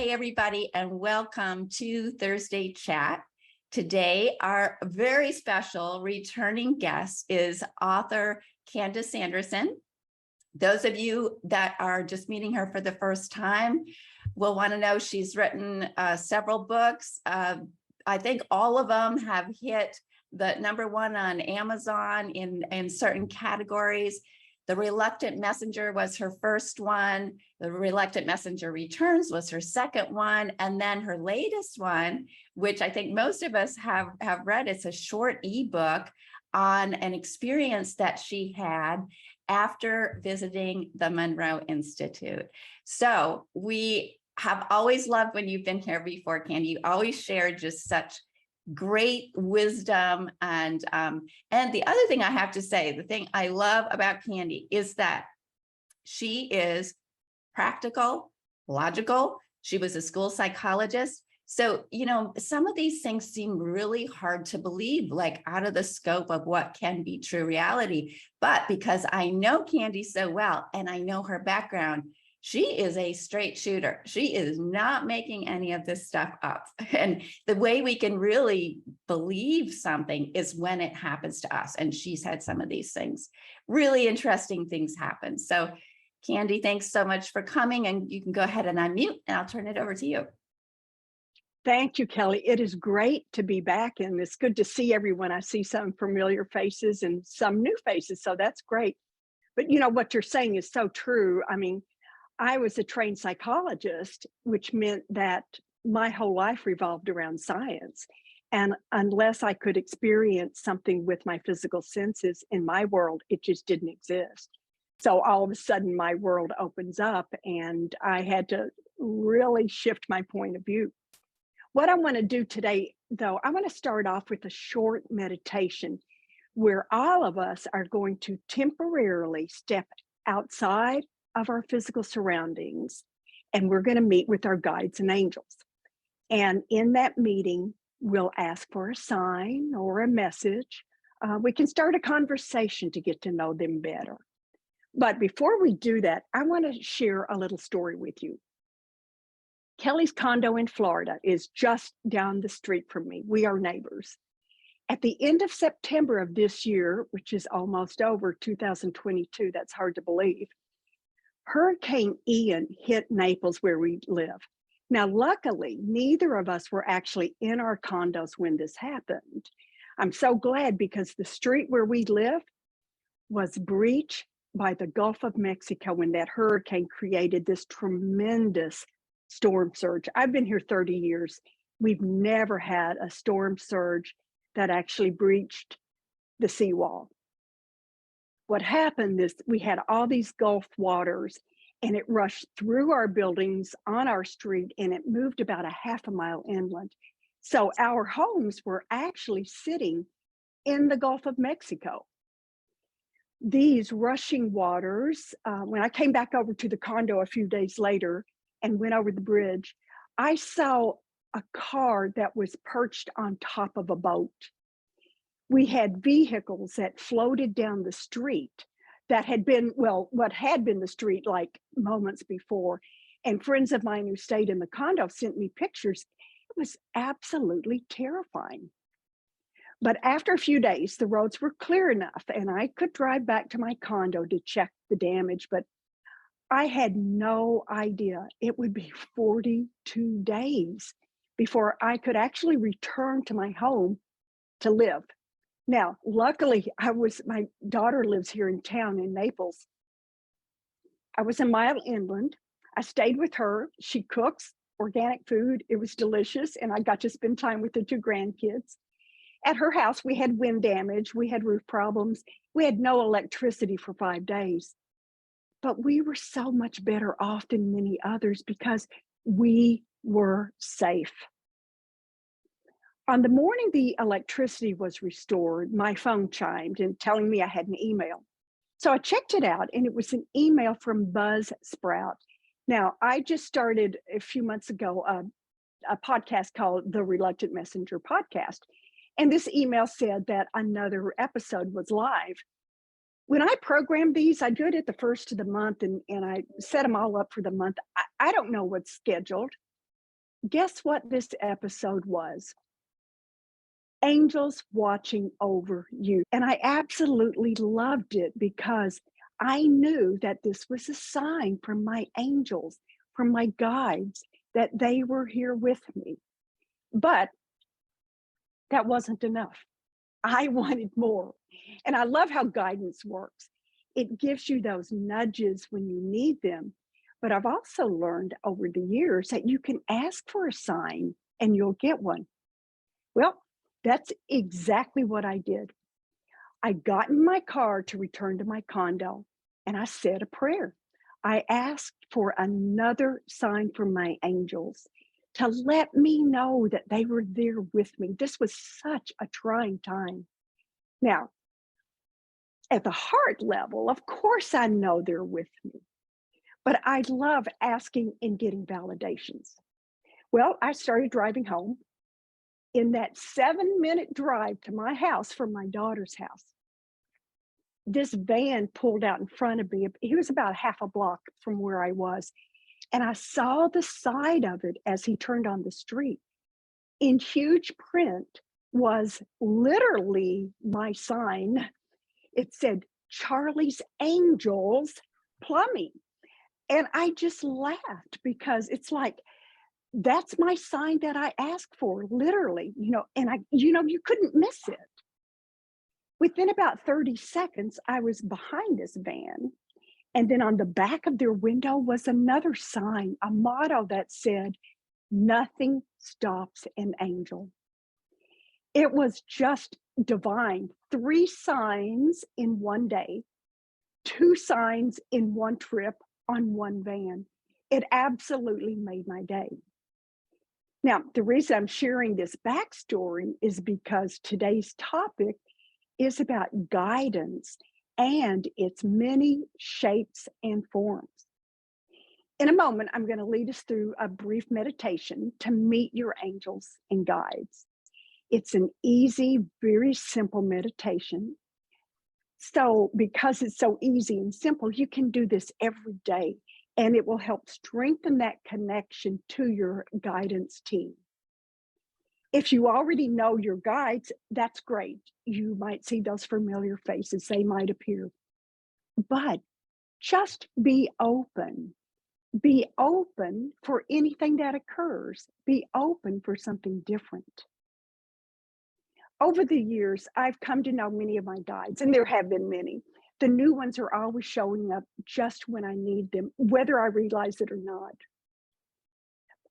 Hey, everybody, and welcome to Thursday Chat. Today, our very special returning guest is author Candice Anderson. Those of you that are just meeting her for the first time will want to know she's written several books. I think all of them have hit the #1 on Amazon in certain categories. The Reluctant Messenger was her first one. The Reluctant Messenger Returns was her second one. And then her latest one, which I think most of us have read, it's a short ebook on an experience that she had after visiting the Monroe Institute. So we have always loved when you've been here before, Candy. You always share just such great wisdom. And the other thing I have to say, the thing I love about Candy is that she is practical, logical. She was a school psychologist. So, you know, some of these things seem really hard to believe, like out of the scope of what can be true reality. But because I know Candy so well, and I know her background, she is a straight shooter. She is not making any of this stuff up. And the way we can really believe something is when it happens to us. And she's had some of these things, really interesting things happen. So Candy, thanks so much for coming, and you can go ahead and unmute and I'll turn it over to you. Thank you, Kelly. It is great to be back, and it's good to see everyone. I see some familiar faces and some new faces, so that's great. But you know, what you're saying is so true. I mean, I was a trained psychologist, which meant that my whole life revolved around science. And unless I could experience something with my physical senses in my world, it just didn't exist. So all of a sudden, my world opens up, and I had to really shift my point of view. What I want to do today, though, I want to start off with a short meditation where all of us are going to temporarily step outside of our physical surroundings, and we're going to meet with our guides and angels. And in that meeting, we'll ask for a sign or a message. We can start a conversation to get to know them better. But before we do that, I want to share a little story with you. Kelly's condo in Florida is just down the street from me. We are neighbors. At the end of September of this year, which is almost over, 2022, that's hard to believe, Hurricane Ian hit Naples where we live. Now, luckily, neither of us were actually in our condos when this happened. I'm so glad, because the street where we live was breached by the Gulf of Mexico when that hurricane created this tremendous storm surge. I've been here 30 years. We've never had a storm surge that actually breached the seawall. What happened is we had all these Gulf waters, and it rushed through our buildings on our street, and it moved about a half a mile inland. So our homes were actually sitting in the Gulf of Mexico. These rushing waters, when I came back over to the condo a few days later and went over the bridge, I saw a car that was perched on top of a boat. We had vehicles that floated down the street that had been, well, what had been the street like moments before. And friends of mine who stayed in the condo sent me pictures. It was absolutely terrifying. But after a few days, the roads were clear enough and I could drive back to my condo to check the damage. But I had no idea it would be 42 days before I could actually return to my home to live. Now, luckily, my daughter lives here in town in Naples. I was a mile inland. I stayed with her. She cooks organic food. It was delicious. And I got to spend time with the 2 grandkids. At her house, we had wind damage. We had roof problems. We had no electricity for 5 days. But we were so much better off than many others because we were safe. On the morning the electricity was restored, my phone chimed and telling me I had an email. So I checked it out, and it was an email from Buzzsprout. Now, I just started a few months ago a podcast called the Reluctant Messenger Podcast. And this email said that another episode was live. When I program these, I do it at the first of the month, and I set them all up for the month. I don't know what's scheduled. Guess what this episode was? Angels watching over you. And I absolutely loved it because I knew that this was a sign from my angels, from my guides, that they were here with me. But that wasn't enough. I wanted more. And I love how guidance works. It gives you those nudges when you need them. But I've also learned over the years that you can ask for a sign and you'll get one. Well, that's exactly what I did. I got in my car to return to my condo and I said a prayer. I asked for another sign from my angels to let me know that they were there with me. This was such a trying time. Now, at the heart level, of course, I know they're with me, but I love asking and getting validations. Well, I started driving home. In that 7-minute drive to my house from my daughter's house, this van pulled out in front of me. He was about half a block from where I was. And I saw the side of it as he turned on the street. In huge print was literally my sign. It said, Charlie's Angels Plumbing. And I just laughed because it's like, that's my sign that I asked for, literally, and you couldn't miss it. Within about 30 seconds, I was behind this van. And then on the back of their window was another sign, a motto that said, nothing stops an angel. It was just divine. 3 signs in one day, 2 signs in one trip on one van. It absolutely made my day. Now, the reason I'm sharing this backstory is because today's topic is about guidance and its many shapes and forms. In a moment, I'm going to lead us through a brief meditation to meet your angels and guides. It's an easy, very simple meditation. So because it's so easy and simple, you can do this every day, and it will help strengthen that connection to your guidance team. If you already know your guides, that's great. You might see those familiar faces, they might appear. But just be open. Be open for anything that occurs. Be open for something different. Over the years, I've come to know many of my guides, and there have been many. The new ones are always showing up just when I need them, whether I realize it or not.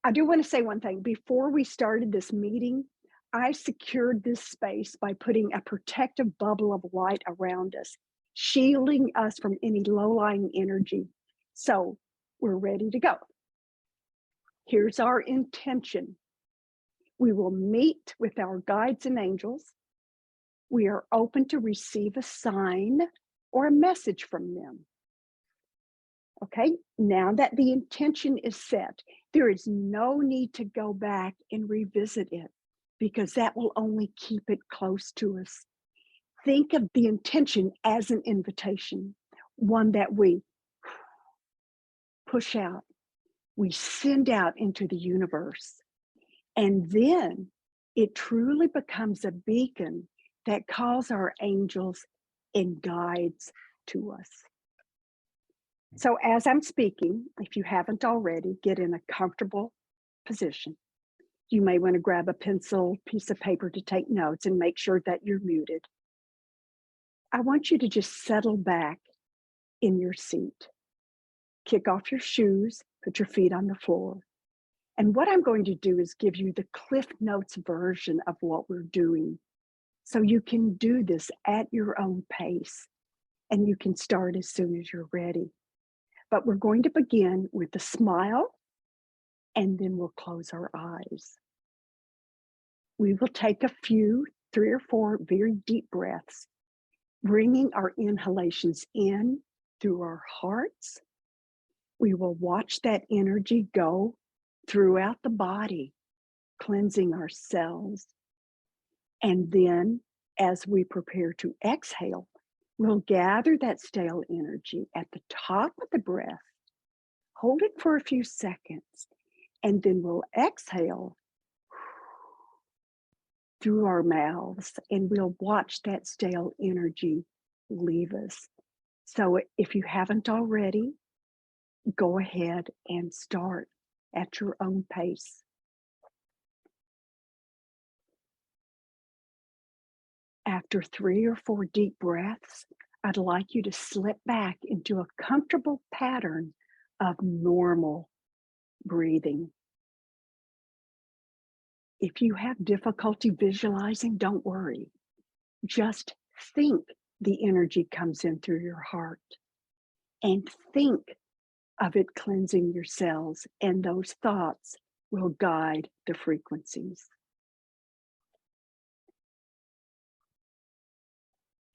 I do want to say one thing. Before we started this meeting, I secured this space by putting a protective bubble of light around us, shielding us from any low-lying energy. So we're ready to go. Here's our intention. We will meet with our guides and angels. We are open to receive a sign or a message from them. Okay, now that the intention is set, there is no need to go back and revisit it because that will only keep it close to us. Think of the intention as an invitation, one that we push out, we send out into the universe. And then it truly becomes a beacon that calls our angels and guides to us. So as I'm speaking, if you haven't already, get in a comfortable position. You may want to grab a pencil, piece of paper to take notes and make sure that you're muted. I want you to just settle back in your seat. Kick off your shoes, put your feet on the floor. And what I'm going to do is give you the Cliff Notes version of what we're doing. So you can do this at your own pace and you can start as soon as you're ready. But we're going to begin with a smile and then we'll close our eyes. We will take a few, 3 or 4 very deep breaths, bringing our inhalations in through our hearts. We will watch that energy go throughout the body, cleansing our cells. And then as we prepare to exhale, we'll gather that stale energy at the top of the breath, hold it for a few seconds, And then we'll exhale through our mouths, and we'll watch that stale energy leave us. So if you haven't already, go ahead and start at your own pace. After 3 or 4 deep breaths, I'd like you to slip back into a comfortable pattern of normal breathing. If you have difficulty visualizing, don't worry. Just think the energy comes in through your heart and think of it cleansing your cells, and those thoughts will guide the frequencies.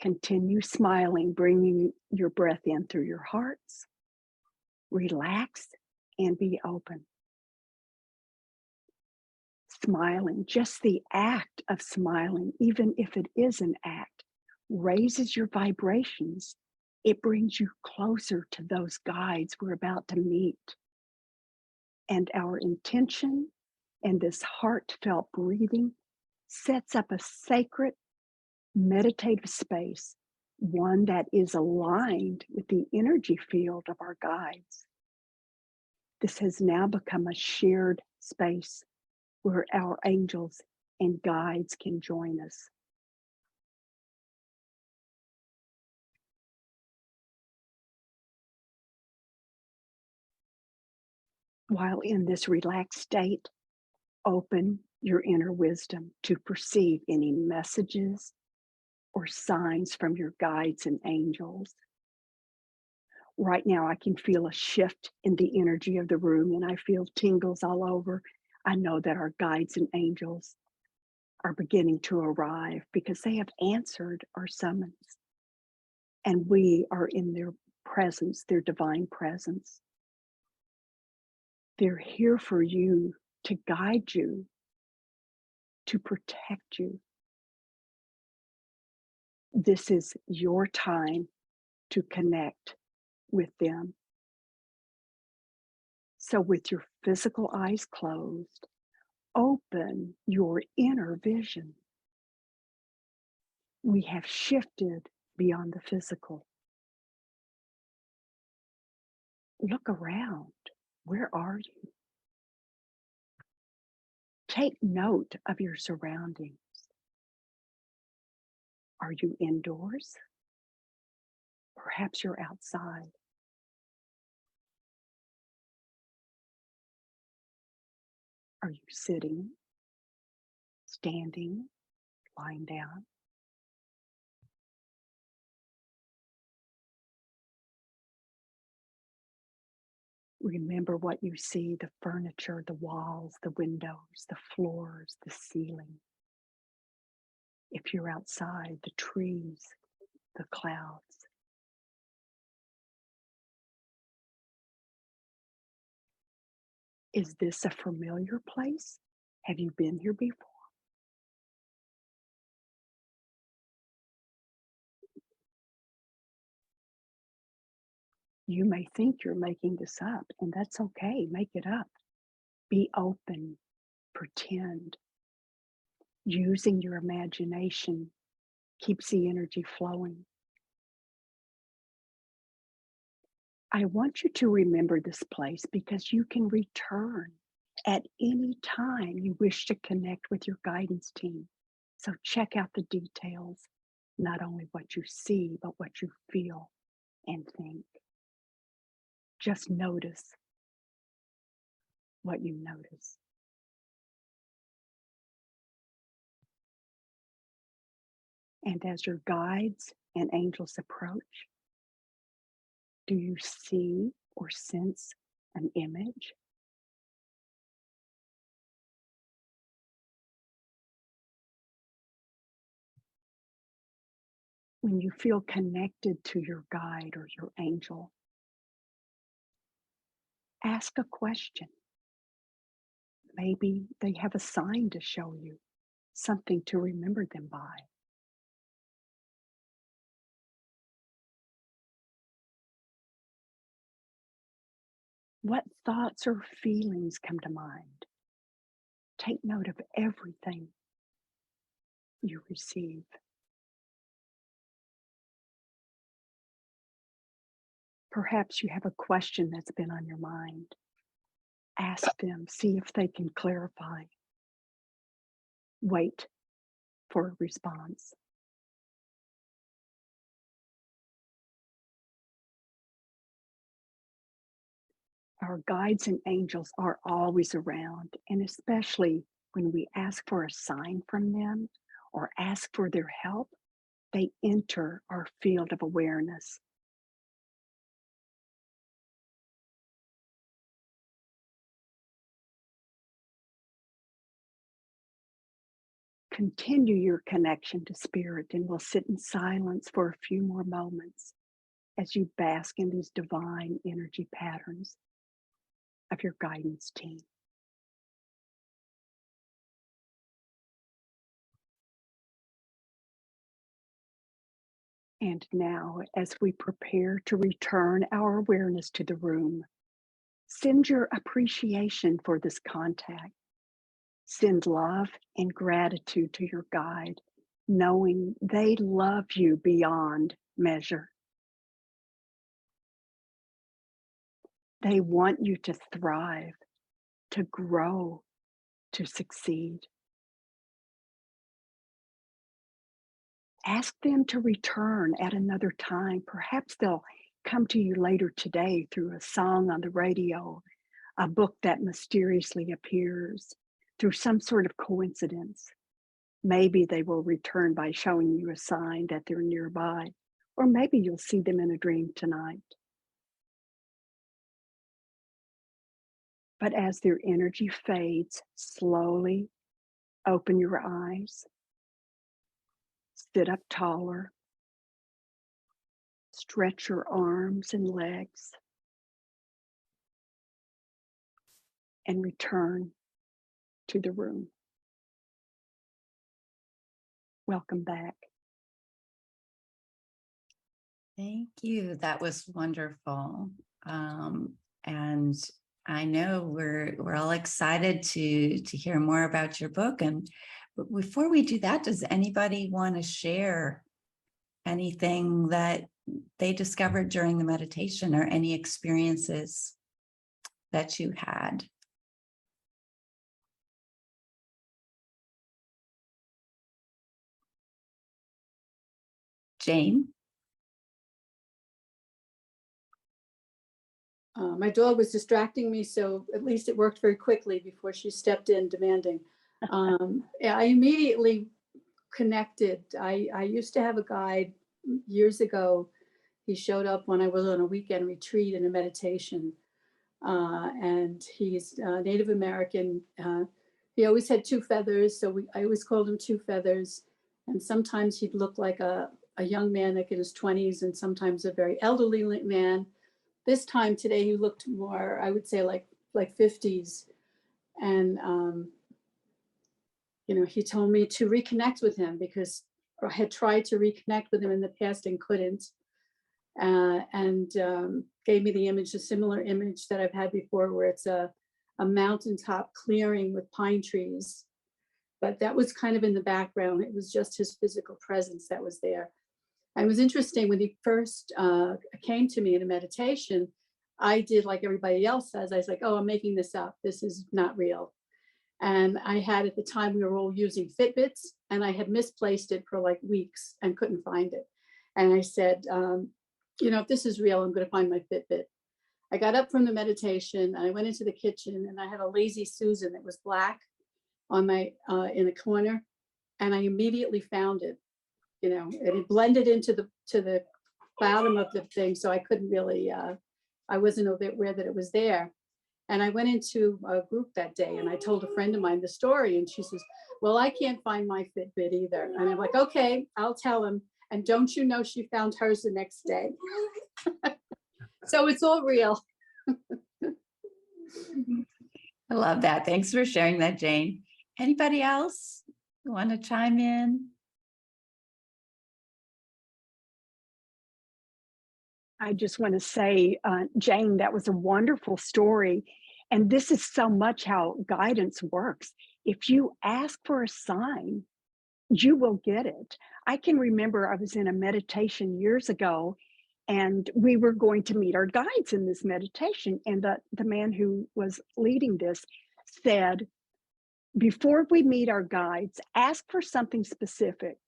Continue smiling, bringing your breath in through your hearts. Relax and be open. Smiling, just the act of smiling, even if it is an act, raises your vibrations. It brings you closer to those guides we're about to meet. And our intention and this heartfelt breathing sets up a sacred meditative space, one that is aligned with the energy field of our guides. This has now become a shared space where our angels and guides can join us. While in this relaxed state, open your inner wisdom to perceive any messages or signs from your guides and angels. Right now, I can feel a shift in the energy of the room, and I feel tingles all over. I know that our guides and angels are beginning to arrive because they have answered our summons. And we are in their presence, their divine presence. They're here for you, to guide you, to protect you. This is your time to connect with them. So with your physical eyes closed, open your inner vision. We have shifted beyond the physical. Look around. Where are you? Take note of your surroundings. Are you indoors? Perhaps you're outside. Are you sitting, standing, lying down? Remember what you see: the furniture, the walls, the windows, the floors, the ceiling. If you're outside, the trees, the clouds. Is this a familiar place? Have you been here before? You may think you're making this up, and that's okay. Make it up. Be open, pretend. Using your imagination keeps the energy flowing. I want you to remember this place because you can return at any time you wish to connect with your guidance team. So check out the details, not only what you see, but what you feel and think. Just notice what you notice. And as your guides and angels approach, do you see or sense an image? When you feel connected to your guide or your angel, ask a question. Maybe they have a sign to show you, something to remember them by. What thoughts or feelings come to mind? Take note of everything you receive. Perhaps you have a question that's been on your mind. Ask them, see if they can clarify. Wait for a response. Our guides and angels are always around, and especially when we ask for a sign from them or ask for their help, they enter our field of awareness. Continue your connection to spirit, and we'll sit in silence for a few more moments as you bask in these divine energy patterns of your guidance team. And now, as we prepare to return our awareness to the room, send your appreciation for this contact. Send love and gratitude to your guide, knowing they love you beyond measure. They want you to thrive, to grow, to succeed. Ask them to return at another time. Perhaps they'll come to you later today through a song on the radio, a book that mysteriously appears, through some sort of coincidence. Maybe they will return by showing you a sign that they're nearby, or maybe you'll see them in a dream tonight. But as their energy fades, slowly open your eyes, sit up taller, stretch your arms and legs, and return to the room. Welcome back. Thank you. That was wonderful. And I know we're all excited to hear more about your book. And but before we do that, does anybody want to share anything that they discovered during the meditation or any experiences that you had? Jane? My dog was distracting me, so at least it worked very quickly before she stepped in demanding. Yeah, I immediately connected. I used to have a guide years ago. He showed up when I was on a weekend retreat in a meditation, and he's Native American. He always had two feathers, so I always called him Two Feathers. And sometimes he'd look like a young man like in his 20s, and sometimes a very elderly man. This time today, he looked more, I would say, like 50s. And he told me to reconnect with him because I had tried to reconnect with him in the past and couldn't. And gave me the image, a similar image that I've had before, where it's a mountaintop clearing with pine trees. But that was kind of in the background. It was just his physical presence that was there. And it was interesting when he first came to me in a meditation, I did like everybody else does. I was like, oh, I'm making this up. This is not real. And I had, at the time, we were all using Fitbits, and I had misplaced it for like weeks and couldn't find it. And I said, if this is real, I'm going to find my Fitbit. I got up from the meditation and I went into the kitchen, and I had a Lazy Susan that was black on my in the corner, and I immediately found it. And it blended into the bottom of the thing, so I couldn't really. I wasn't aware that it was there. And I went into a group that day, and I told a friend of mine the story, and she says, "Well, I can't find my Fitbit either." And I'm like, "Okay, I'll tell him." And don't you know, she found hers the next day. So it's all real. I love that. Thanks for sharing that, Jane. Anybody else want to chime in? I just want to say, Jane, that was a wonderful story. And this is so much how guidance works. If you ask for a sign, you will get it. I can remember I was in a meditation years ago, and we were going to meet our guides in this meditation. And the man who was leading this said, before we meet our guides, ask for something specific.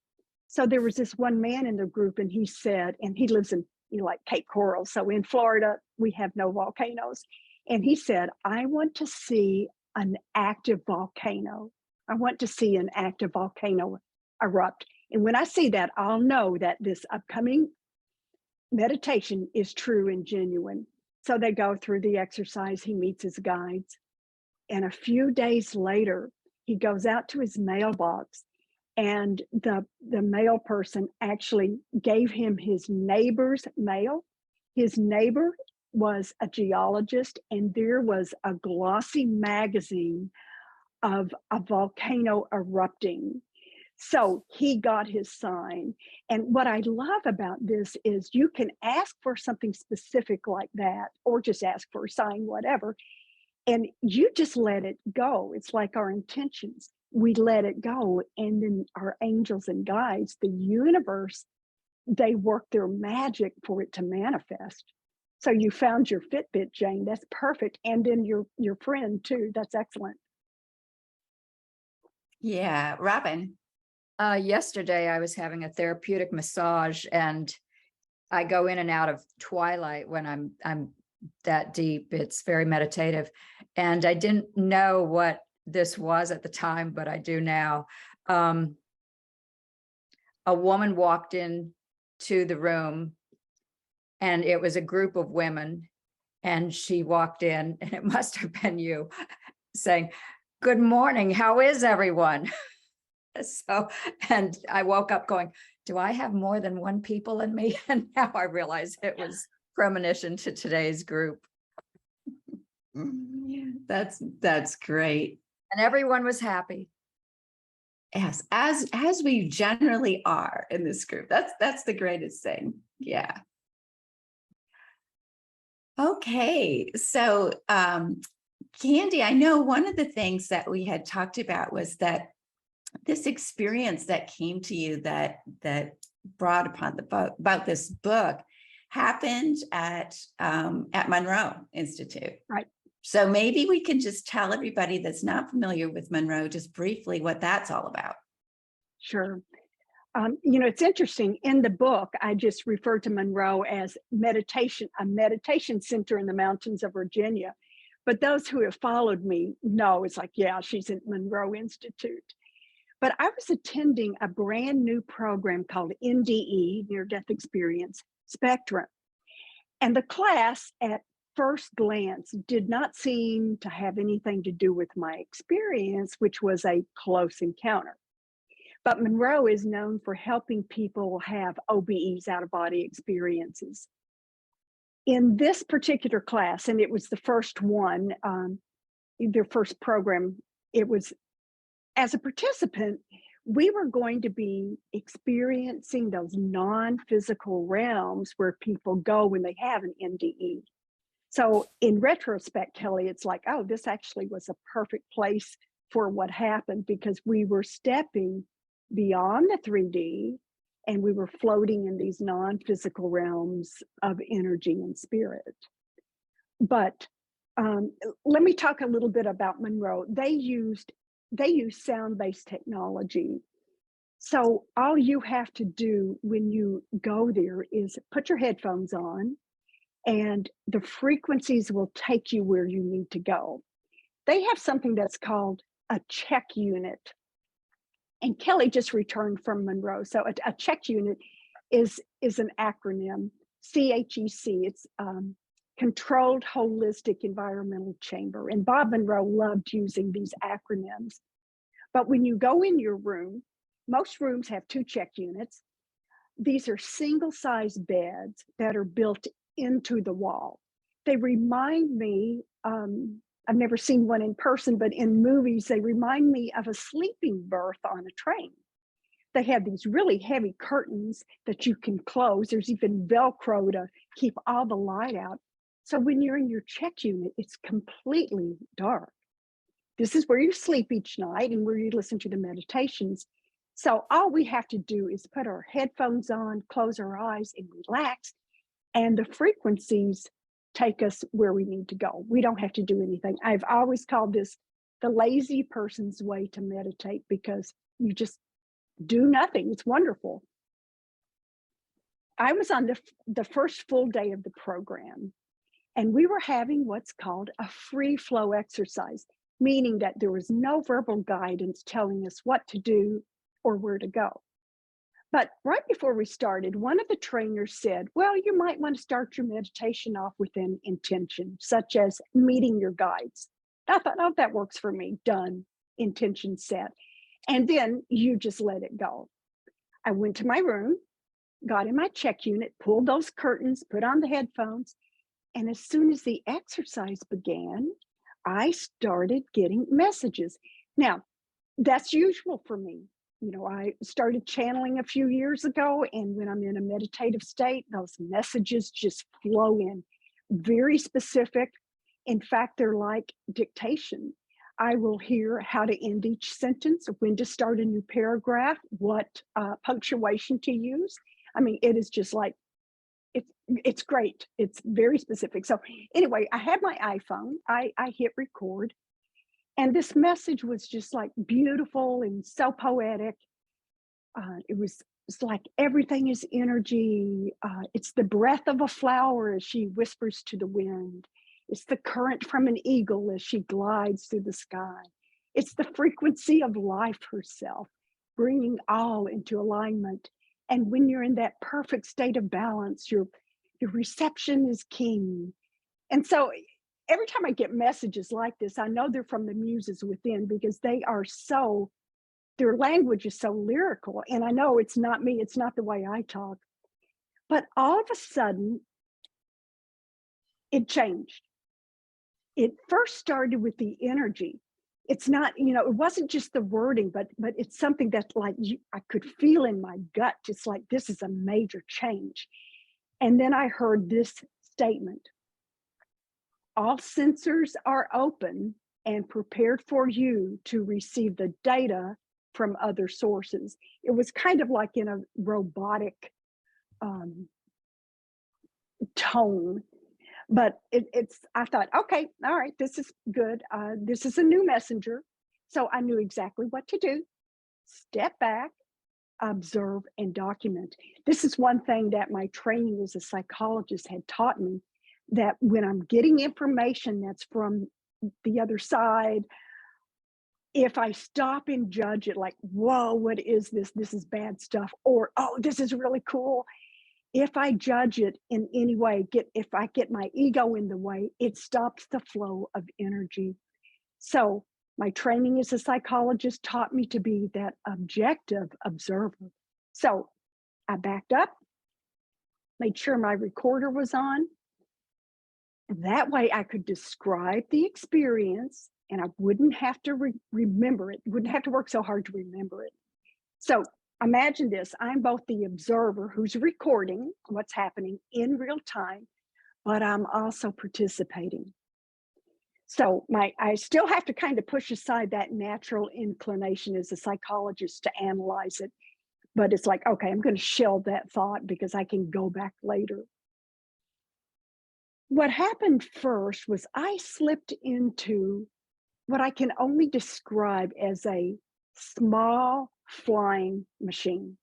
So there was this one man in the group, and he said, and he lives in, like Cape Coral. So in Florida, we have no volcanoes. And he said, I want to see an active volcano. I want to see an active volcano erupt. And when I see that, I'll know that this upcoming meditation is true and genuine. So they go through the exercise, he meets his guides. And a few days later, he goes out to his mailbox, and the mail person actually gave him his neighbor's mail. His neighbor was a geologist, and there was a glossy magazine of a volcano erupting. So he got his sign. And what I love about this is you can ask for something specific like that, or just ask for a sign, whatever, and you just let it go. It's like our intentions. We let it go, and then our angels and guides, the universe, they work their magic for it to manifest. So you found your Fitbit, Jane. That's perfect. And then your friend too. That's excellent. Yeah, Robin. Yesterday, I was having a therapeutic massage, and I go in and out of twilight when I'm that deep. It's very meditative, and I didn't know what this was at the time, but I do now. A woman walked in to the room, and it was a group of women, and she walked in, and it must have been you, saying, "Good morning, how is everyone?" So, and I woke up going, do I have more than one people in me? And now I realize it was premonition to today's group. That's great. And everyone was happy. Yes, as we generally are in this group. That's the greatest thing. Yeah. Okay, so Candy, I know one of the things that we had talked about was that this experience that came to you that brought upon the book about this book happened at Monroe Institute. Right. So maybe we can just tell everybody that's not familiar with Monroe just briefly what that's all about. Sure. It's interesting. In the book, I just refer to Monroe as a meditation center in the mountains of Virginia. But those who have followed me know it's like, yeah, she's at Monroe Institute. But I was attending a brand new program called NDE, Near Death Experience Spectrum. And the class at first glance did not seem to have anything to do with my experience, which was a close encounter. But Monroe is known for helping people have OBEs, out-of-body experiences. In this particular class, and it was the first one, their first program, it was, as a participant, we were going to be experiencing those non-physical realms where people go when they have an NDE. So in retrospect, Kelly, it's like, oh, this actually was a perfect place for what happened, because we were stepping beyond the 3D and we were floating in these non-physical realms of energy and spirit. But let me talk a little bit about Monroe. They use sound-based technology. So all you have to do when you go there is put your headphones on, and the frequencies will take you where you need to go. They have something that's called a check unit. And Kelly just returned from Monroe. So a check unit is an acronym, CHEC. It's Controlled Holistic Environmental Chamber. And Bob Monroe loved using these acronyms. But when you go in your room, most rooms have 2 check units. These are single-size beds that are built into the wall. They remind me, I've never seen one in person, but in movies, they remind me of a sleeping berth on a train. they have these really heavy curtains that you can close. There's even Velcro to keep all the light out. So when you're in your check unit, it's completely dark. This is where you sleep each night and where you listen to the meditations. So all we have to do is put our headphones on, close our eyes, and relax. And the frequencies take us where we need to go. We don't have to do anything. I've always called this the lazy person's way to meditate, because you just do nothing. It's wonderful. I was on the first full day of the program, and we were having what's called a free flow exercise, meaning that there was no verbal guidance telling us what to do or where to go. But right before we started, one of the trainers said, well, you might want to start your meditation off with an intention, such as meeting your guides. I thought, oh, that works for me. Done. Intention set. And then you just let it go. I went to my room, got in my check unit, pulled those curtains, put on the headphones. And as soon as the exercise began, I started getting messages. Now, that's usual for me. You know, I started channeling a few years ago, and when I'm in a meditative state, those messages just flow in, very specific. In fact, they're like dictation. I will hear how to end each sentence, when to start a new paragraph, what punctuation to use. I mean, it is just like, it's great. It's very specific. So anyway, I had my iPhone, I hit record, and this message was just like beautiful and so poetic. It's like everything is energy. It's the breath of a flower as she whispers to the wind. It's the current from an eagle as she glides through the sky. It's the frequency of life herself, bringing all into alignment. And when you're in that perfect state of balance, your reception is king. And so every time I get messages like this, I know they're from the muses within, because they are so, their language is so lyrical. And I know it's not me, it's not the way I talk. But all of a sudden, it changed. It first started with the energy. It's not, you know, it wasn't just the wording, but it's something that like I could feel in my gut, just like this is a major change. And then I heard this statement: all sensors are open and prepared for you to receive the data from other sources. It was kind of like in a robotic tone, but I thought, okay, all right, this is good. This is a new messenger. So I knew exactly what to do. Step back, observe, and document. This is one thing that my training as a psychologist had taught me, that when I'm getting information that's from the other side, if I stop and judge it like, whoa, what is this? This is bad stuff. Or, oh, this is really cool. If I judge it in any way, if I get my ego in the way, it stops the flow of energy. So my training as a psychologist taught me to be that objective observer. So I backed up, made sure my recorder was on. That way I could describe the experience, and I wouldn't have to remember it, wouldn't have to work so hard to remember it. So imagine this: I'm both the observer who's recording what's happening in real time, but I'm also participating. So I still have to kind of push aside that natural inclination as a psychologist to analyze it. But it's like, okay, I'm going to shelve that thought because I can go back later. What happened first was I slipped into what I can only describe as a small flying machine,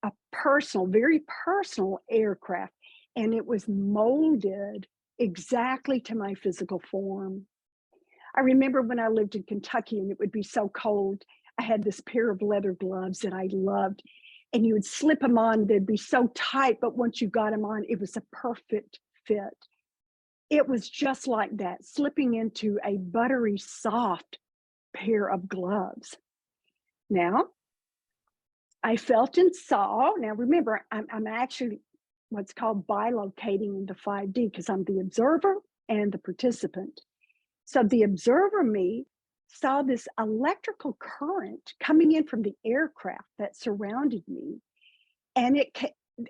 a personal, very personal aircraft. And it was molded exactly to my physical form. I remember when I lived in Kentucky and it would be so cold, I had this pair of leather gloves that I loved, and you would slip them on, they'd be so tight, but once you got them on, it was a perfect fit. It was just like that, slipping into a buttery soft pair of gloves. Now, I felt and saw. Now remember, I'm actually what's called bilocating into 5D, because I'm the observer and the participant. So the observer me saw this electrical current coming in from the aircraft that surrounded me. And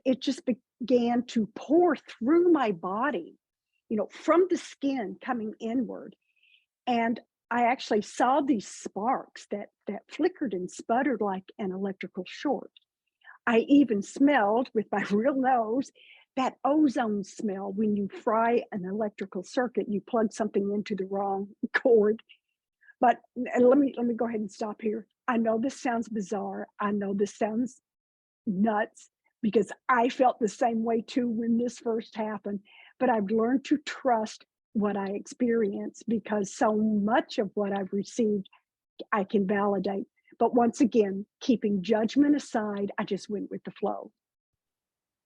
it just began to pour through my body, from the skin coming inward. And I actually saw these sparks that flickered and sputtered like an electrical short. I even smelled with my real nose that ozone smell when you fry an electrical circuit, you plug something into the wrong cord. But let me go ahead and stop here. I know this sounds bizarre. I know this sounds nuts because I felt the same way too when this first happened. But I've learned to trust what I experienced because so much of what I've received, I can validate. But once again, keeping judgment aside, I just went with the flow.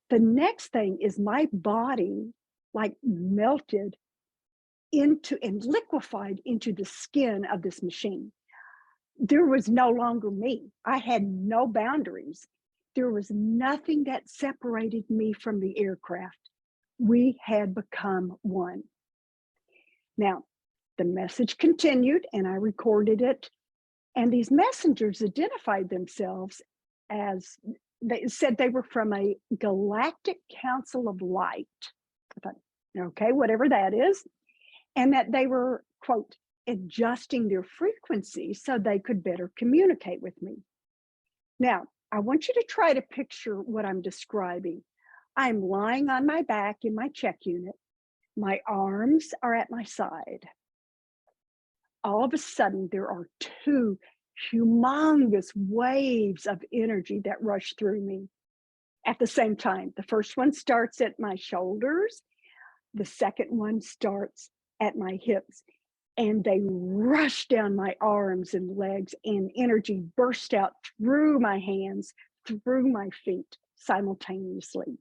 The next thing is my body like melted into and liquefied into the skin of this machine. There was no longer me. I had no boundaries. There was nothing that separated me from the aircraft. We had become one. Now, the message continued and I recorded it. And these messengers identified themselves as, they said they were from a galactic council of light. I thought, okay, whatever that is. And that they were, quote, adjusting their frequency so they could better communicate with me. Now, I want you to try to picture what I'm describing. I'm lying on my back in my check unit. My arms are at my side. All of a sudden, there are two humongous waves of energy that rush through me at the same time. The first one starts at my shoulders. The second one starts at my hips. And they rush down my arms and legs, and energy burst out through my hands, through my feet simultaneously.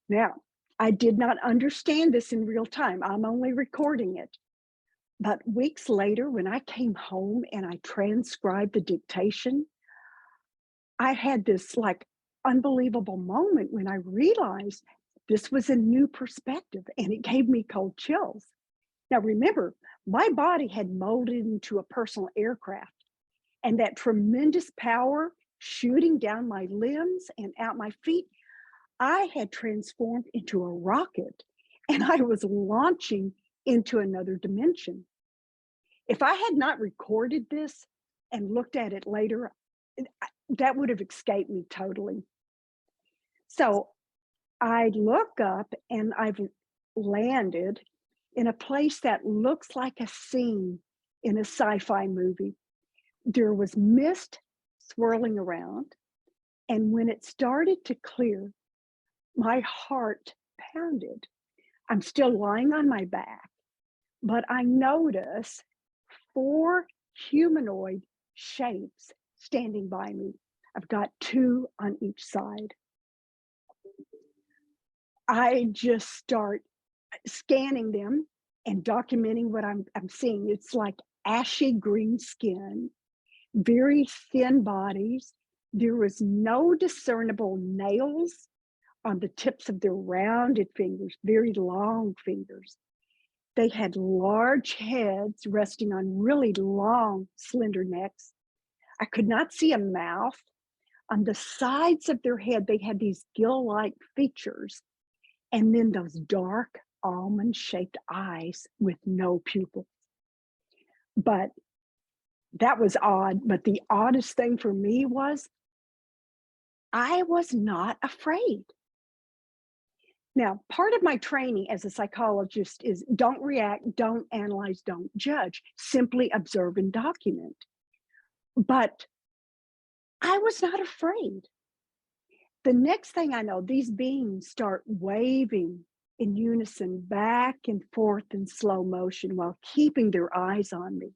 Now, I did not understand this in real time. I'm only recording it. But weeks later, when I came home and I transcribed the dictation, I had this like unbelievable moment when I realized this was a new perspective and it gave me cold chills. Now, remember, my body had molded into a personal aircraft, and that tremendous power shooting down my limbs and out my feet, I had transformed into a rocket, and I was launching into another dimension. If I had not recorded this and looked at it later, that would have escaped me totally. So I look up and I've landed in a place that looks like a scene in a sci-fi movie. There was mist swirling around, and when it started to clear, my heart pounded. I'm still lying on my back, but I notice 4 humanoid shapes standing by me. I've got 2 on each side. I just start scanning them and documenting what I'm seeing. It's like ashy green skin, very thin bodies. There was no discernible nails on the tips of their rounded fingers, very long fingers. They had large heads resting on really long, slender necks. I could not see a mouth. On the sides of their head, they had these gill-like features, and then those dark, almond-shaped eyes with no pupils. But that was odd. But the oddest thing for me was I was not afraid. Now, part of my training as a psychologist is don't react, don't analyze, don't judge, simply observe and document. But I was not afraid. The next thing I know, these beings start waving in unison back and forth in slow motion while keeping their eyes on me.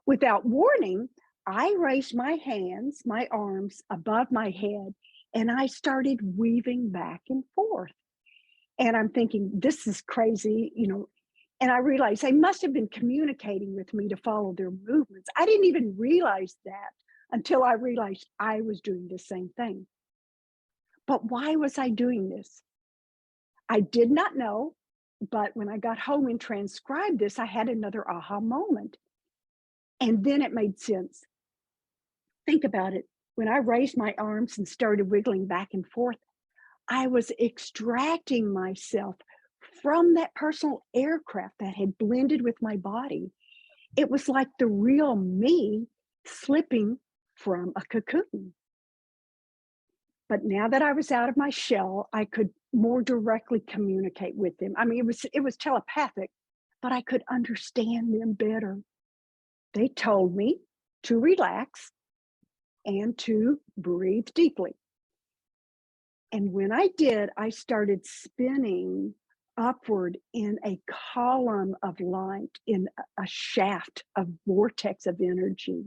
Without warning, I raised my hands, my arms above my head, and I started weaving back and forth. And I'm thinking, this is crazy, and I realized they must have been communicating with me to follow their movements. I didn't even realize that until I realized I was doing the same thing. But why was I doing this? I did not know, but when I got home and transcribed this, I had another aha moment. And then it made sense. Think about it. When I raised my arms and started wiggling back and forth, I was extracting myself from that personal aircraft that had blended with my body. It was like the real me slipping from a cocoon. But now that I was out of my shell, I could more directly communicate with them. I mean, it was telepathic, but I could understand them better. They told me to relax and to breathe deeply. And when I did, I started spinning upward in a column of light, in a shaft, a vortex of energy.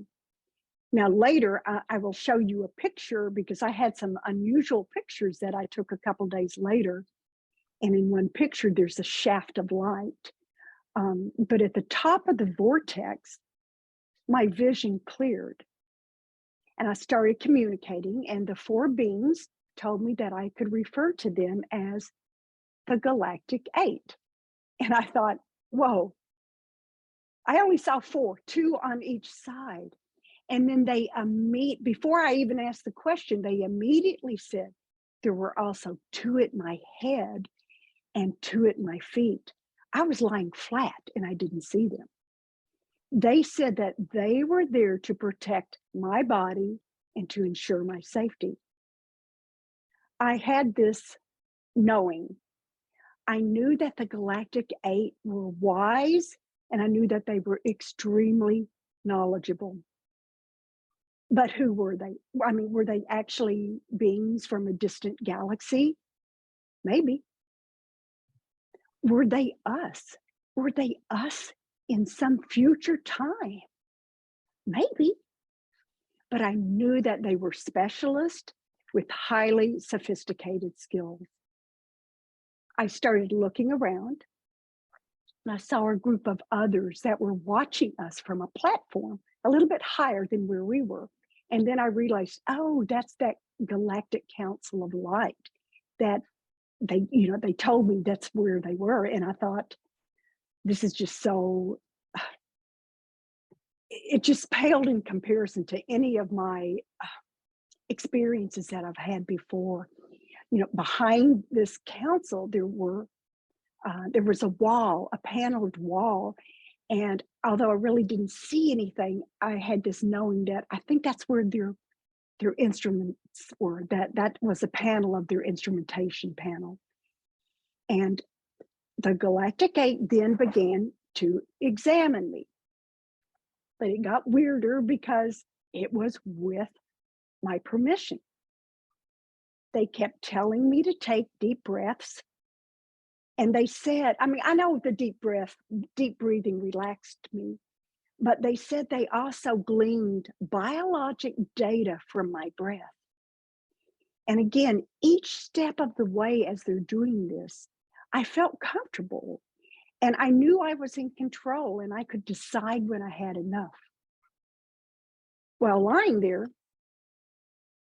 Now, later, I will show you a picture because I had some unusual pictures that I took a couple days later. And in one picture, there's a shaft of light. But at the top of the vortex, my vision cleared. And I started communicating, and the four beings told me that I could refer to them as the Galactic Eight. And I thought, whoa, I only saw four, two on each side. And then before I even asked the question, they immediately said there were also two at my head and two at my feet. I was lying flat and I didn't see them. They said that they were there to protect my body and to ensure my safety. I had this knowing. I knew that the Galactic Eight were wise, and I knew that they were extremely knowledgeable. But who were they? I mean, were they actually beings from a distant galaxy? Maybe. Were they us? Were they us in some future time? Maybe. But I knew that they were specialists with highly sophisticated skills. I started looking around and I saw a group of others that were watching us from a platform a little bit higher than where we were. And then I realized, oh, that's that Galactic Council of Light that they told me that's where they were. And I thought, this is just so, it just paled in comparison to any of my experiences that I've had before. Behind this council, there was a wall, a paneled wall. And although I really didn't see anything, I had this knowing that I think that's where their instruments were, that was a panel of their instrumentation panel. And the Galactic Eight then began to examine me. But it got weirder because it was with my permission. They kept telling me to take deep breaths. And they said, I mean, I know the deep breathing relaxed me, but they said they also gleaned biologic data from my breath. And again, each step of the way as they're doing this, I felt comfortable and I knew I was in control and I could decide when I had enough. While lying there,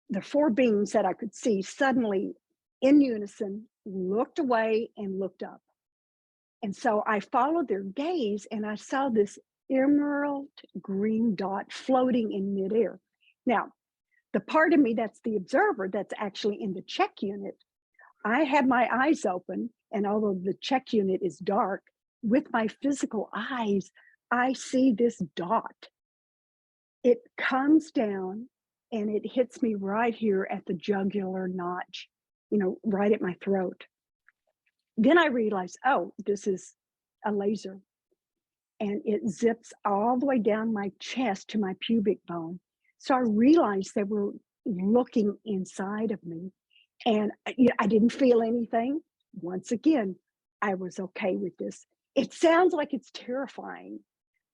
the four beings that I could see suddenly in unison looked away and looked up. And so I followed their gaze and I saw this emerald green dot floating in midair. Now, the part of me that's the observer that's actually in the check unit, I had my eyes open, and although the check unit is dark, with my physical eyes, I see this dot. It comes down and it hits me right here at the jugular notch, right at my throat. Then I realized, oh, this is a laser. And it zips all the way down my chest to my pubic bone. So I realized they were looking inside of me. And I didn't feel anything. Once again, I was okay with this. It sounds like it's terrifying,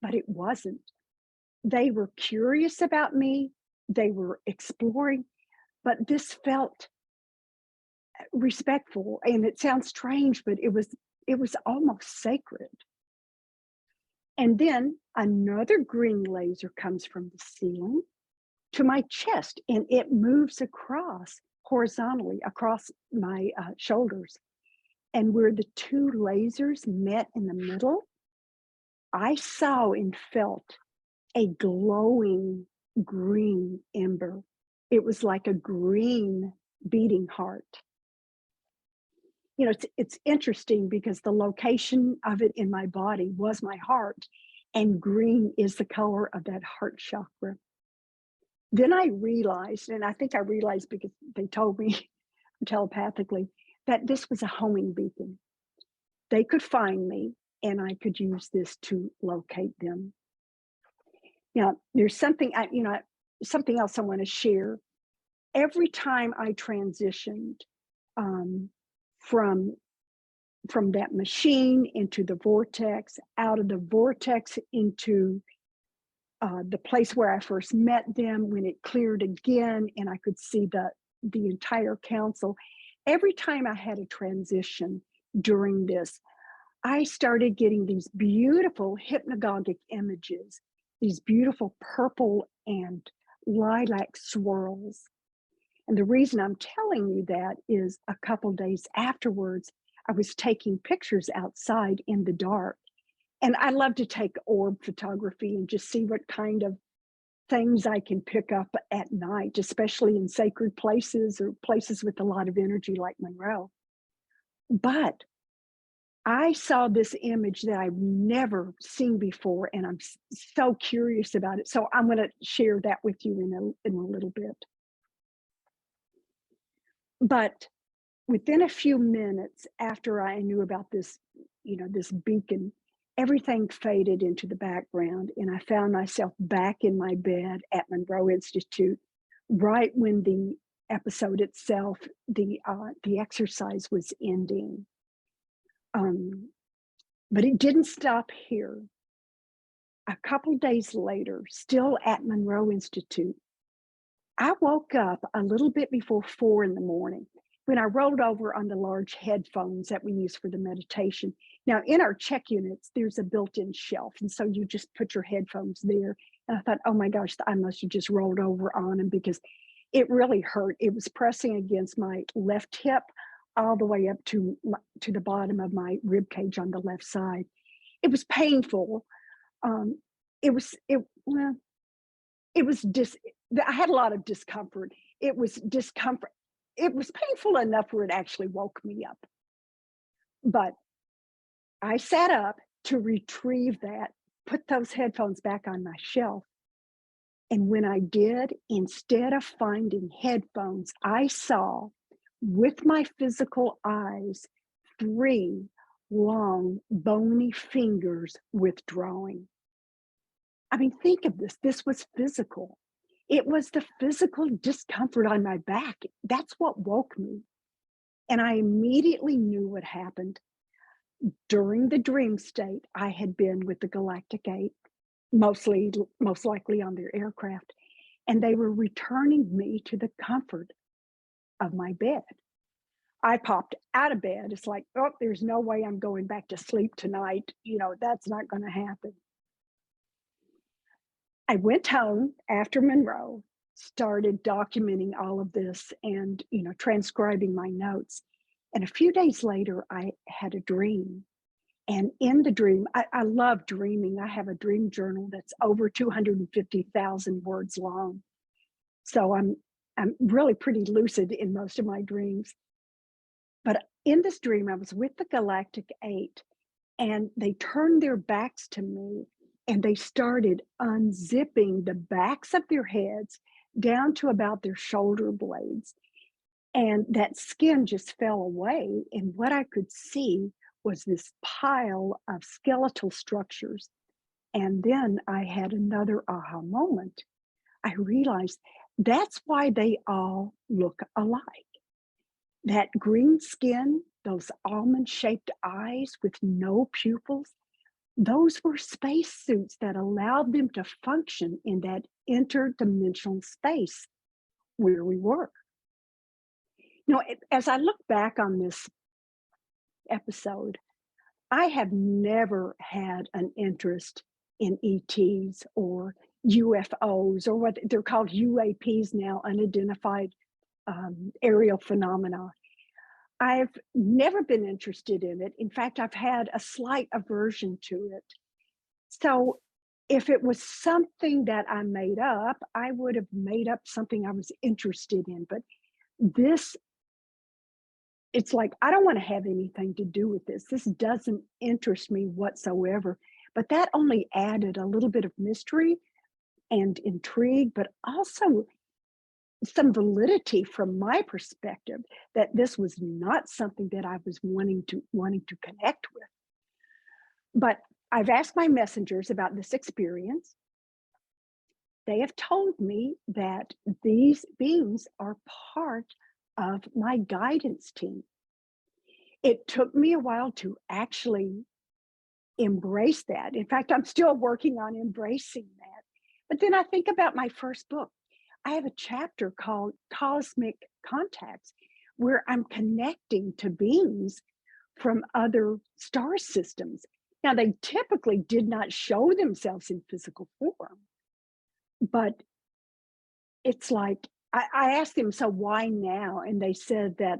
but it wasn't. They were curious about me. They were exploring, but this felt respectful. And it sounds strange, but it was almost sacred. And then another green laser comes from the ceiling to my chest, and it moves across horizontally across my shoulders. And where the two lasers met in the middle, I saw and felt a glowing green ember. It was like a green beating heart. You know, it's interesting because the location of it in my body was my heart, and green is the color of that heart chakra. Then I realized, and I think I realized because they told me telepathically, that this was a homing beacon. They could find me and I could use this to locate them. Now, there's something something else I want to share. Every time I transitioned from that machine into the vortex, out of the vortex into the place where I first met them, when it cleared again and I could see the entire council, every time I had a transition during this, I started getting these beautiful hypnagogic images, these beautiful purple and lilac swirls. And the reason I'm telling you that is a couple days afterwards, I was taking pictures outside in the dark. And I love to take orb photography and just see what kind of things I can pick up at night, especially in sacred places or places with a lot of energy like Monroe. But I saw this image that I've never seen before, and I'm so curious about it. So I'm going to share that with you in a little bit. But within a few minutes after I knew about this, this beacon, everything faded into the background, and I found myself back in my bed at Monroe Institute right when the episode itself, the exercise was ending. But it didn't stop here. A couple days later, still at Monroe Institute, I woke up a little bit before 4 in the morning when I rolled over on the large headphones that we use for the meditation. Now, in our check units, there's a built-in shelf, and so you just put your headphones there. And I thought, oh my gosh, I must have just rolled over on them because it really hurt. It was pressing against my left hip all the way up to the bottom of my rib cage on the left side. It was painful. I had a lot of discomfort. It was discomfort. It was painful enough where it actually woke me up. But I sat up to retrieve that, put those headphones back on my shelf. And when I did, instead of finding headphones, I saw with my physical eyes 3 long, bony fingers withdrawing. I mean, think of this. This was physical. It was the physical discomfort on my back. That's what woke me. And I immediately knew what happened. During the dream state, I had been with the Galactic 8, most likely on their aircraft, and they were returning me to the comfort of my bed. I popped out of bed. It's like, oh, there's no way I'm going back to sleep tonight. That's not going to happen. I went home after Monroe, started documenting all of this and, transcribing my notes. And a few days later, I had a dream. And in the dream, I love dreaming. I have a dream journal that's over 250,000 words long. So I'm really pretty lucid in most of my dreams. But in this dream, I was with the Galactic 8, and they turned their backs to me, and they started unzipping the backs of their heads down to about their shoulder blades. And that skin just fell away. And what I could see was this pile of skeletal structures. And then I had another aha moment. I realized that's why they all look alike. That green skin, those almond-shaped eyes with no pupils, those were spacesuits that allowed them to function in that interdimensional space where we were. As I look back on this episode, I have never had an interest in ETs or UFOs, or what they're called UAPs now, unidentified aerial phenomena. I've never been interested in it. In fact, I've had a slight aversion to it. So if it was something that I made up, I would have made up something I was interested in. But this, it's like, I don't want to have anything to do with this. This doesn't interest me whatsoever. But that only added a little bit of mystery and intrigue, but also some validity from my perspective that this was not something that I was wanting to connect with. But I've asked my messengers about this experience. They have told me that these beings are part of my guidance team. It took me a while to actually embrace that. In fact, I'm still working on embracing that. But then I think about my first book. I have a chapter called Cosmic Contacts, where I'm connecting to beings from other star systems. Now, they typically did not show themselves in physical form, but it's like, I asked them, so why now? And they said that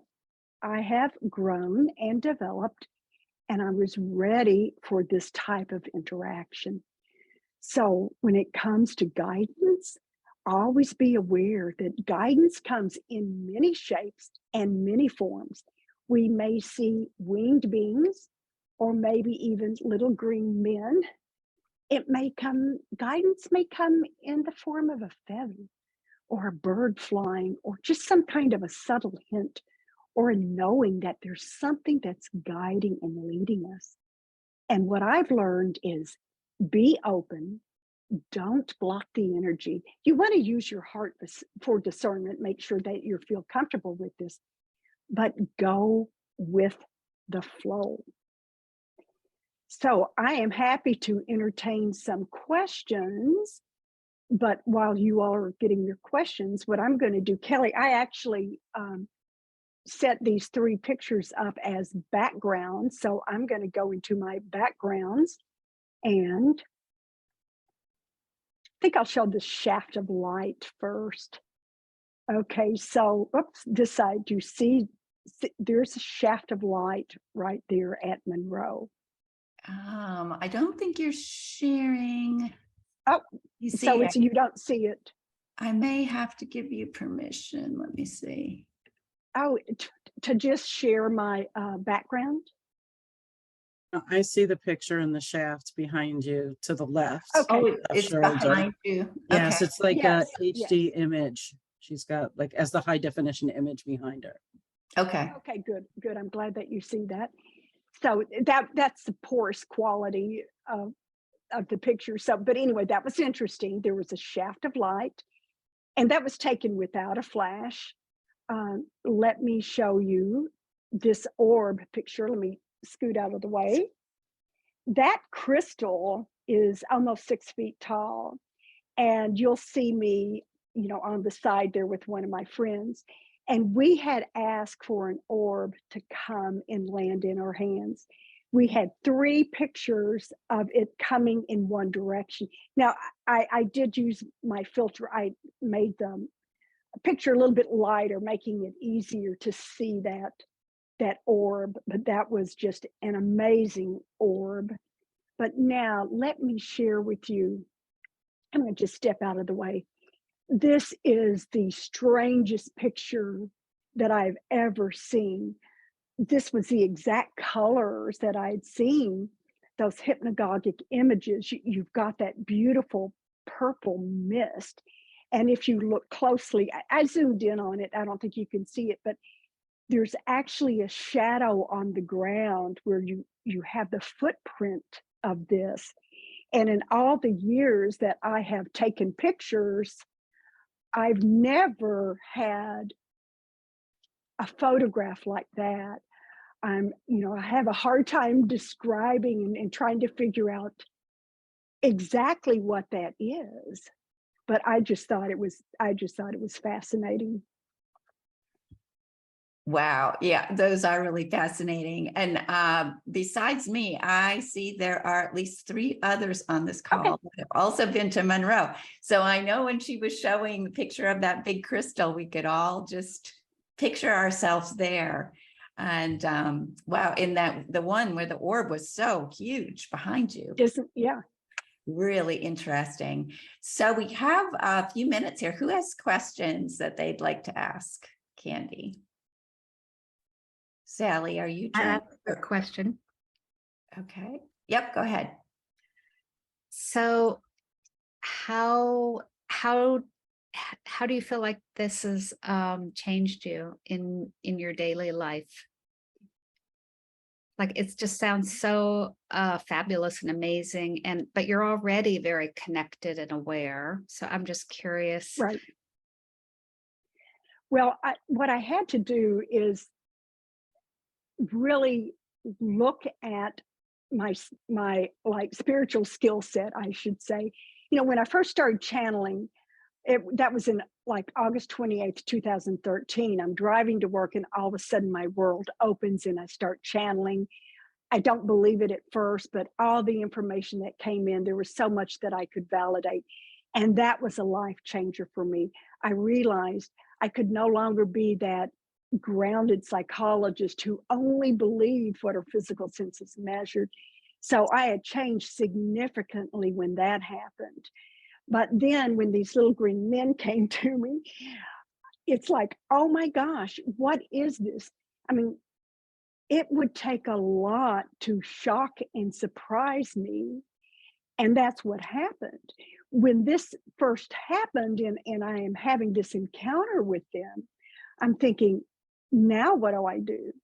I have grown and developed, and I was ready for this type of interaction. So when it comes to guidance, always be aware that guidance comes in many shapes and many forms. We may see winged beings, or maybe even little green men. Guidance may come in the form of a feather, or a bird flying, or just some kind of a subtle hint, or a knowing that there's something that's guiding and leading us. And what I've learned is be open, don't block the energy. You want to use your heart for discernment, make sure that you feel comfortable with this, but go with the flow. So I am happy to entertain some questions, but while you all are getting your questions, what I'm going to do, Kelly, I actually set these 3 pictures up as backgrounds. So I'm going to go into my backgrounds, and I think I'll show the shaft of light first. Okay, so oops, this side, you see, there's a shaft of light right there at Monroe. I don't think you're sharing. Oh, You see, so you don't see it. I may have to give you permission. Let me see. Oh, to just share my background? I see the picture in the shaft behind you to the left. Okay. Oh, of it's Cheryl Joe. behind you. Yes, Okay. it's like Yes, a HD image. She's got like as the high definition image behind her. Okay. Okay, good. I'm glad that you see that. So that's the porous quality of the picture. So, but anyway, that was interesting. There was a shaft of light, and that was taken without a flash. Let me show you this orb picture. Let me scoot out of the way. That crystal is almost 6 feet tall, and you'll see me, on the side there with one of my friends. And we had asked for an orb to come and land in our hands. We had 3 pictures of it coming in one direction. Now, I did use my filter. I made the picture a little bit lighter, making it easier to see that orb, but that was just an amazing orb. But now let me share with you. I'm going to just step out of the way. This is the strangest picture that I've ever seen. This was the exact colors that I'd seen, those hypnagogic images. You've got that beautiful purple mist. And if you look closely, I zoomed in on it. I don't think you can see it, but there's actually a shadow on the ground where you have the footprint of this. And in all the years that I have taken pictures, I've never had a photograph like that. I have a hard time describing and trying to figure out exactly what that is. But I just thought it was fascinating. Wow. Yeah, those are really fascinating. And besides me, I see there are at least 3 others on this call that have also been to Monroe. So I know when she was showing the picture of that big crystal, we could all just picture ourselves there. And wow, in the one where the orb was so huge behind you. Yeah. Really interesting. So we have a few minutes here. Who has questions that they'd like to ask Candy? Sally, are you I trying? have a question. Okay. Yep, go ahead. So how do you feel like this has changed you in your daily life? Like it just sounds so fabulous and amazing, but you're already very connected and aware. So I'm just curious. Right. Well, what I had to do is really look at my like spiritual skill set, I should say. You know, when I first started channeling, that was in like August 28th, 2013. I'm driving to work and all of a sudden my world opens and I start channeling. I don't believe it at first, but all the information that came in, there was so much that I could validate. And that was a life changer for me. I realized I could no longer be that grounded psychologist who only believed what her physical senses measured. So I had changed significantly when that happened. But then when these little green men came to me, it's like, oh my gosh, what is this? I mean, it would take a lot to shock and surprise me. And that's what happened. When this first happened and I am having this encounter with them, I'm thinking, now what do I do?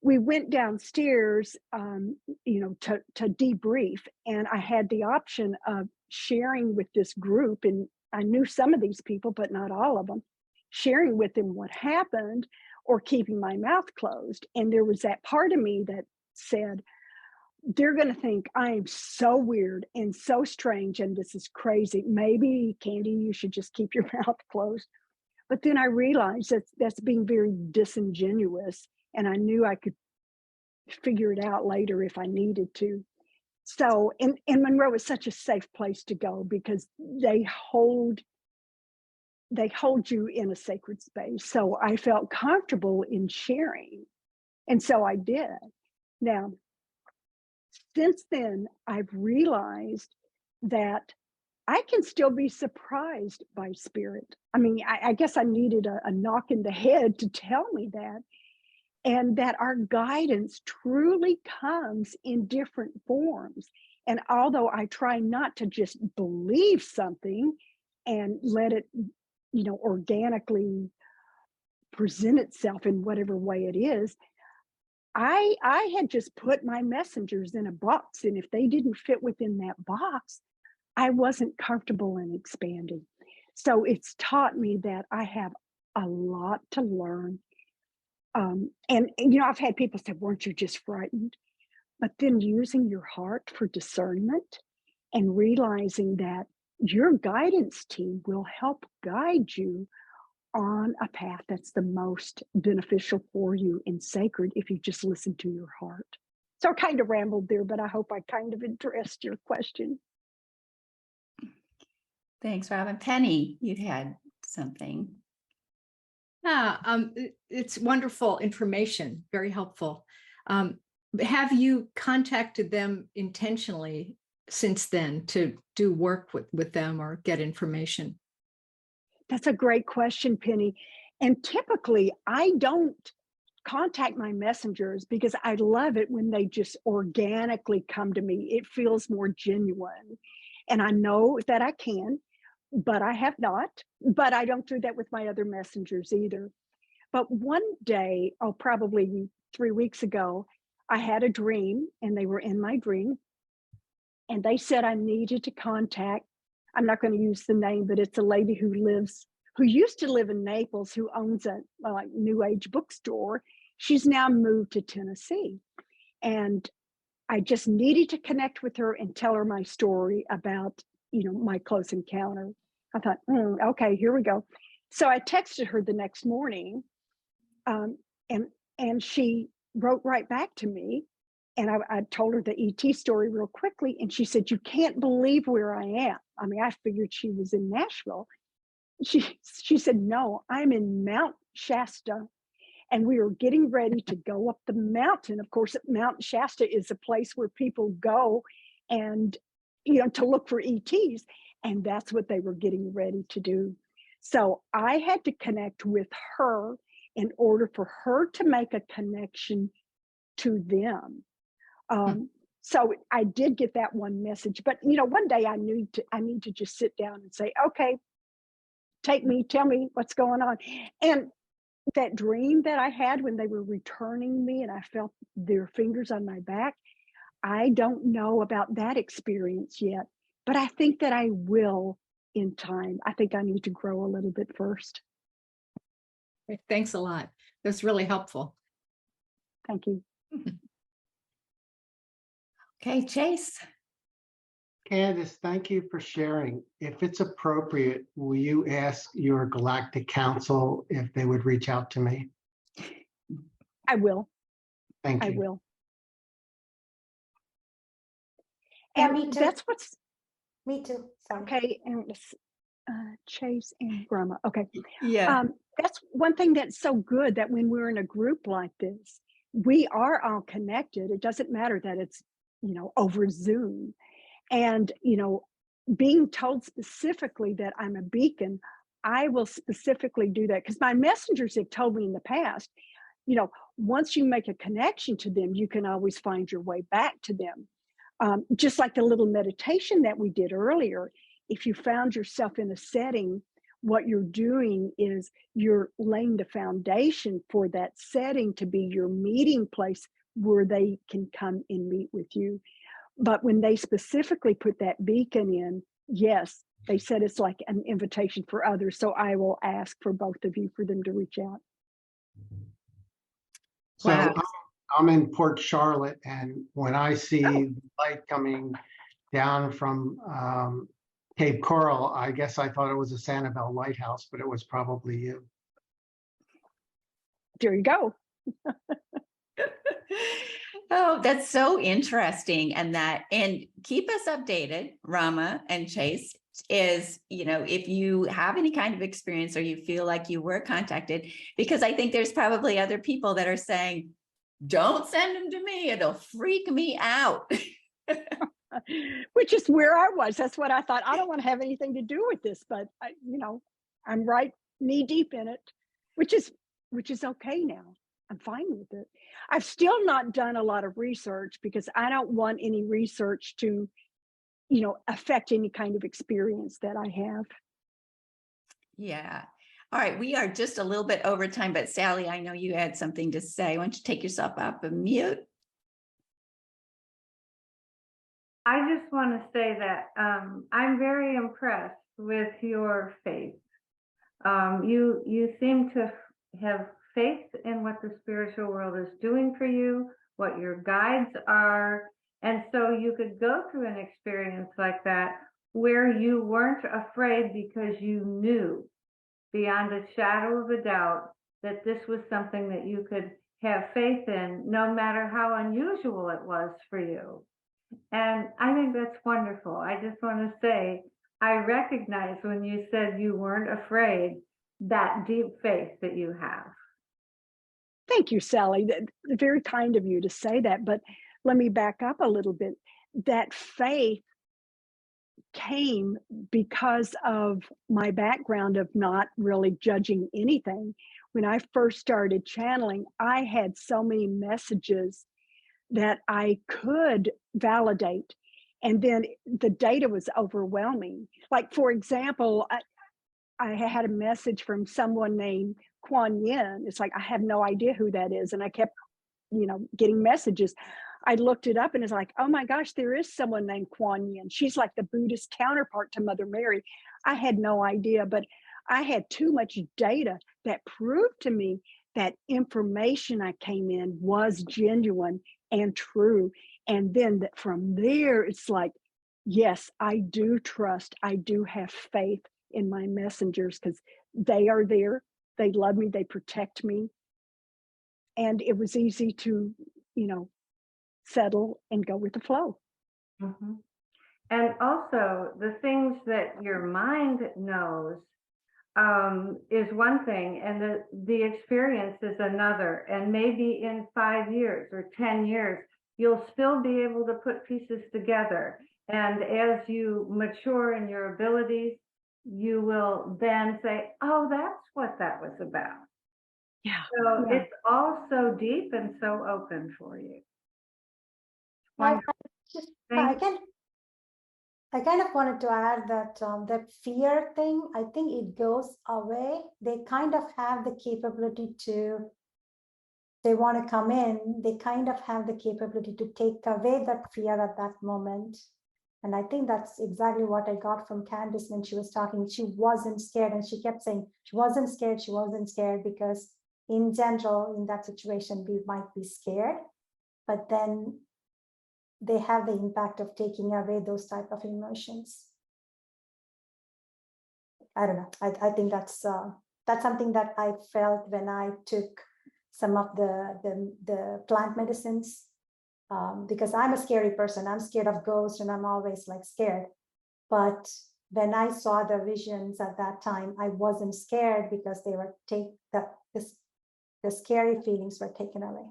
We went downstairs, to debrief, and I had the option of sharing with this group, and I knew some of these people, but not all of them, sharing with them what happened or keeping my mouth closed. And there was that part of me that said, they're going to think I am so weird and so strange, and this is crazy. Maybe, Candy, you should just keep your mouth closed. But then I realized that that's being very disingenuous, and I knew I could figure it out later if I needed to. So, and Monroe is such a safe place to go because they hold you in a sacred space. So I felt comfortable in sharing, and so I did. Now, since then, I've realized that I can still be surprised by spirit. I mean, I guess I needed a knock in the head to tell me that, and that our guidance truly comes in different forms. And although I try not to just believe something and let it, organically present itself in whatever way it is, I had just put my messengers in a box, and if they didn't fit within that box, I wasn't comfortable in expanding. So it's taught me that I have a lot to learn. And I've had people say, weren't you just frightened? But then using your heart for discernment and realizing that your guidance team will help guide you on a path that's the most beneficial for you and sacred if you just listen to your heart. So I kind of rambled there, but I hope I kind of addressed your question. Thanks, Robin. Penny, you had something. Yeah, it's wonderful information, very helpful. Have you contacted them intentionally since then to do work with them or get information? That's a great question, Penny. And typically, I don't contact my messengers because I love it when they just organically come to me. It feels more genuine. And I know that I can, but I have not. But I don't do that with my other messengers either. But one day, probably 3 weeks ago, I had a dream, and they were in my dream. And they said I needed to contact, I'm not going to use the name, but it's a lady who used to live in Naples, who owns a new age bookstore. She's now moved to Tennessee. And I just needed to connect with her and tell her my story about, my close encounter. I thought, okay, here we go. So I texted her the next morning, and she wrote right back to me. And I told her the ET story real quickly. And she said, you can't believe where I am. I mean, I figured she was in Nashville. She said, no, I'm in Mount Shasta. And we were getting ready to go up the mountain. Of course, Mount Shasta is a place where people go and to look for ETs. And that's what they were getting ready to do. So I had to connect with her in order for her to make a connection to them. So I did get that one message, but one day I need to just sit down and say, okay, tell me what's going on. And that dream that I had when they were returning me and I felt their fingers on my back, I don't know about that experience yet, but I think that I will in time. I think I need to grow a little bit first. Thanks a lot. That's really helpful. Thank you. Okay, Chase. Candice, thank you for sharing. If it's appropriate, will you ask your Galactic Council if they would reach out to me? I will. Thank I you. will. Yeah, And me too. that's what's Me too. Sorry. okay. And it's Chase and Grandma. Okay. Yeah. That's one thing that's so good, that when we're in a group like this, we are all connected. It doesn't matter that it's, over Zoom. And, being told specifically that I'm a beacon, I will specifically do that, because my messengers have told me in the past, once you make a connection to them, you can always find your way back to them. Just like the little meditation that we did earlier, if you found yourself in a setting, what you're doing is you're laying the foundation for that setting to be your meeting place where they can come and meet with you. But when they specifically put that beacon in, yes, they said it's like an invitation for others. So I will ask for both of you for them to reach out. So Wow. I'm in Port Charlotte, and when I see the light coming down from Cape Coral, I guess I thought it was a Sanibel lighthouse, but it was probably you. There you go. Oh, that's so interesting. And keep us updated, Rama and Chase, is, if you have any kind of experience or you feel like you were contacted, because I think there's probably other people that are saying, don't send them to me. It'll freak me out. Which is where I was. That's what I thought. I don't want to have anything to do with this, but I'm right knee deep in it, which is okay now. I'm fine with it. I've still not done a lot of research because I don't want any research to, affect any kind of experience that I have. Yeah. All right. We are just a little bit over time, but Sally, I know you had something to say. Why don't you take yourself up and mute? I just want to say that I'm very impressed with your faith. You seem to have faith in what the spiritual world is doing for you, what your guides are. And so you could go through an experience like that where you weren't afraid because you knew beyond a shadow of a doubt that this was something that you could have faith in, no matter how unusual it was for you. And I think that's wonderful. I just want to say, I recognize when you said you weren't afraid, that deep faith that you have. Thank you, Sally. Very kind of you to say that. But let me back up a little bit. That faith came because of my background of not really judging anything. When I first started channeling, I had so many messages that I could validate. And then the data was overwhelming. Like, for example, I had a message from someone named Kuan Yin. It's like, I have no idea who that is. And I kept, getting messages. I looked it up and it's like, oh my gosh, there is someone named Kuan Yin. She's like the Buddhist counterpart to Mother Mary. I had no idea, but I had too much data that proved to me that information I came in was genuine and true. And then from there, it's like, yes, I do trust, I do have faith in my messengers because they are there. They love me, they protect me. And it was easy to, settle and go with the flow. Mm-hmm. And also the things that your mind knows is one thing, and the experience is another. And maybe in 5 years or 10 years, you'll still be able to put pieces together. And as you mature in your abilities, you will then say, oh, that's what that was about. Yeah. So Yeah. it's all so deep and so open for you. I Wonderful. just, Thank I kind of wanted to add that that fear thing, I think it goes away. They kind of have the capability to, they want to come in, they kind of have the capability to take away that fear at that moment. And I think that's exactly what I got from Candice when she was talking. She wasn't scared, and she kept saying she wasn't scared, because in general, in that situation, we might be scared, but then they have the impact of taking away those type of emotions. I don't know. I think that's something that I felt when I took some of the plant medicines, because I'm a scary person. I'm scared of ghosts, and I'm always like scared. But when I saw the visions at that time, I wasn't scared because they were the scary feelings were taken away.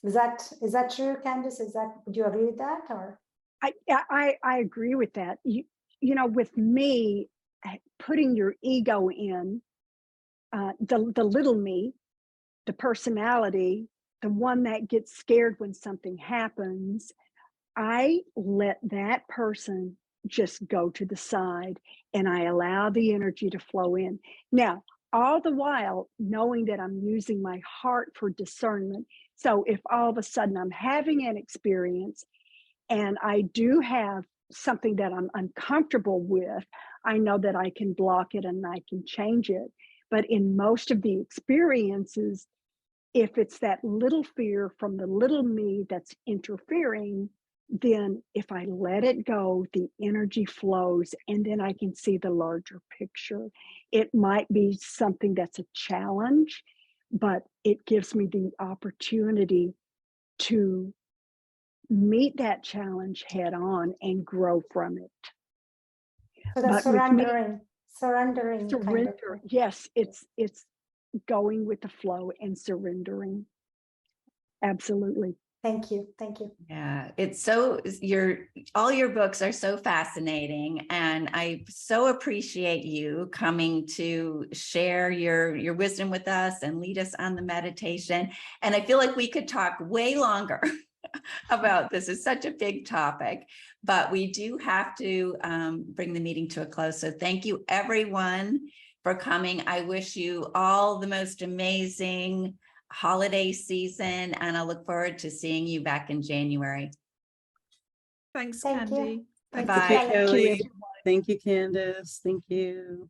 Is that true, Candice? Would you agree with that, or? I agree with that. You know, with me, putting your ego in, the little me, the personality, the one that gets scared when something happens, I let that person just go to the side, and I allow the energy to flow in. Now, all the while knowing that I'm using my heart for discernment. So if all of a sudden I'm having an experience and I do have something that I'm uncomfortable with, I know that I can block it and I can change it. But in most of the experiences, if it's that little fear from the little me that's interfering, then if I let it go, the energy flows, and then I can see the larger picture. It might be something that's a challenge, but it gives me the opportunity to meet that challenge head on and grow from it. So the But with me, surrendering kind of surrender, thing. yes, it's going with the flow and surrendering. Absolutely. Thank you. Yeah, it's so all your books are so fascinating, and I so appreciate you coming to share your wisdom with us and lead us on the meditation. And I feel like we could talk way longer about this. It's such a big topic, but we do have to bring the meeting to a close. So thank you everyone for coming. I wish you all the most amazing holiday season, and I look forward to seeing you back in January. Thanks, Thank you. Candy. Thank Bye-bye. you, Kelly. Kelly. Thank you, Candice. Thank you.